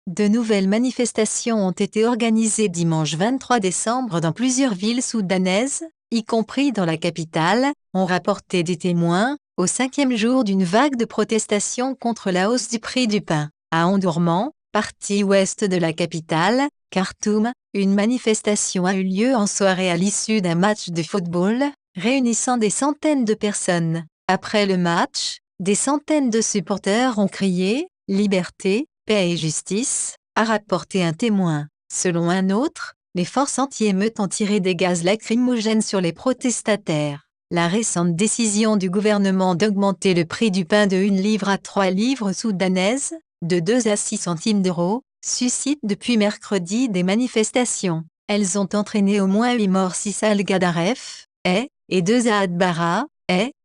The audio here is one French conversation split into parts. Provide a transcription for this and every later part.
De nouvelles manifestations ont été organisées dimanche 23 décembre dans plusieurs villes soudanaises, y compris dans la capitale, ont rapporté des témoins, au 5e jour d'une vague de protestations contre la hausse du prix du pain. À Omdurman, partie ouest de la capitale, Khartoum, une manifestation a eu lieu en soirée à l'issue d'un match de football, réunissant des centaines de personnes. Après le match, des centaines de supporters ont crié « Liberté, paix et justice », a rapporté un témoin. Selon un autre, les forces anti-émeutes ont tiré des gaz lacrymogènes sur les protestataires. La récente décision du gouvernement d'augmenter le prix du pain de 1 livre à 3 livres soudanaises, de 2 à 6 centimes d'euros, suscite depuis mercredi des manifestations. Elles ont entraîné au moins 8 morts, 6 à El-Gadaref, et 2 à Adbara,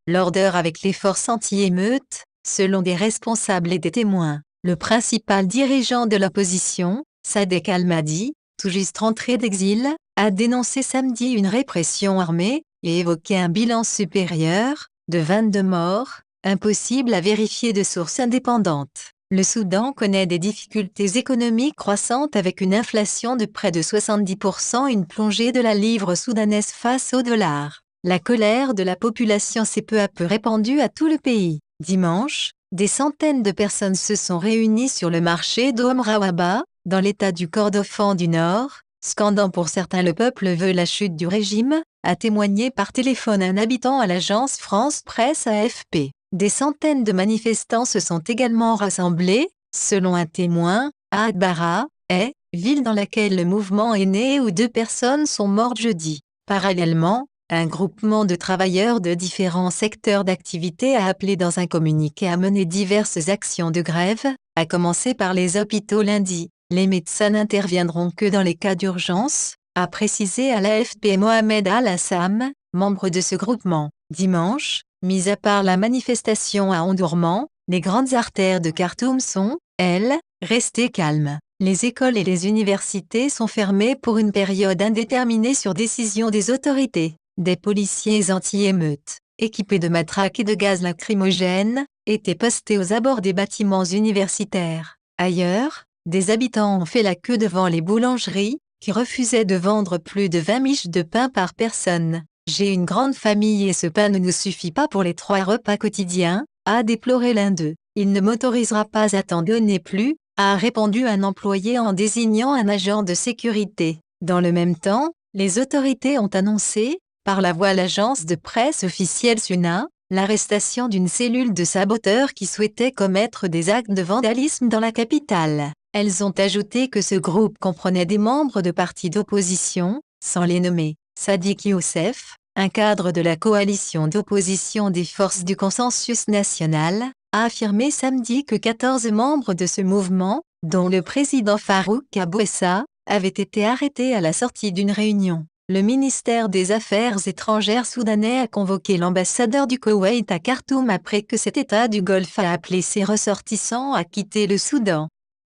l'ordre avec les forces anti-émeutes, selon des responsables et des témoins. Le principal dirigeant de l'opposition, Sadek Al-Mahdi, tout juste rentré d'exil, a dénoncé samedi une répression armée et évoqué un bilan supérieur, de 22 morts, impossible à vérifier de sources indépendantes. Le Soudan connaît des difficultés économiques croissantes avec une inflation de près de 70%, une plongée de la livre soudanaise face au dollar. La colère de la population s'est peu à peu répandue à tout le pays. Dimanche, des centaines de personnes se sont réunies sur le marché d'Omrawaba, dans l'état du Kordofan du Nord, scandant pour certains le peuple veut la chute du régime, a témoigné par téléphone un habitant à l'agence France Presse AFP. Des centaines de manifestants se sont également rassemblés, selon un témoin, à Adbara, ville dans laquelle le mouvement est né où 2 personnes sont mortes jeudi. Parallèlement, un groupement de travailleurs de différents secteurs d'activité a appelé dans un communiqué à mener diverses actions de grève, à commencer par les hôpitaux lundi. Les médecins n'interviendront que dans les cas d'urgence, a précisé à l'AFP Mohamed Al-Assam, membre de ce groupement. Dimanche, mis à part la manifestation à Omdurman, les grandes artères de Khartoum sont, elles, restées calmes. Les écoles et les universités sont fermées pour une période indéterminée sur décision des autorités. Des policiers anti-émeutes, équipés de matraques et de gaz lacrymogènes, étaient postés aux abords des bâtiments universitaires. Ailleurs, des habitants ont fait la queue devant les boulangeries, qui refusaient de vendre plus de 20 miches de pain par personne. « J'ai une grande famille et ce pain ne nous suffit pas pour les 3 repas quotidiens », a déploré l'un d'eux. « Il ne m'autorisera pas à t'en donner plus », a répondu un employé en désignant un agent de sécurité. Dans le même temps, les autorités ont annoncé, par la voie l'agence de presse officielle SUNA, l'arrestation d'une cellule de saboteurs qui souhaitait commettre des actes de vandalisme dans la capitale. Elles ont ajouté que ce groupe comprenait des membres de partis d'opposition, sans les nommer. Sadiq Youssef, un cadre de la coalition d'opposition des forces du consensus national, a affirmé samedi que 14 membres de ce mouvement, dont le président Farouk Abouessa, avaient été arrêtés à la sortie d'une réunion. Le ministère des Affaires étrangères soudanais a convoqué l'ambassadeur du Koweït à Khartoum après que cet État du Golfe a appelé ses ressortissants à quitter le Soudan.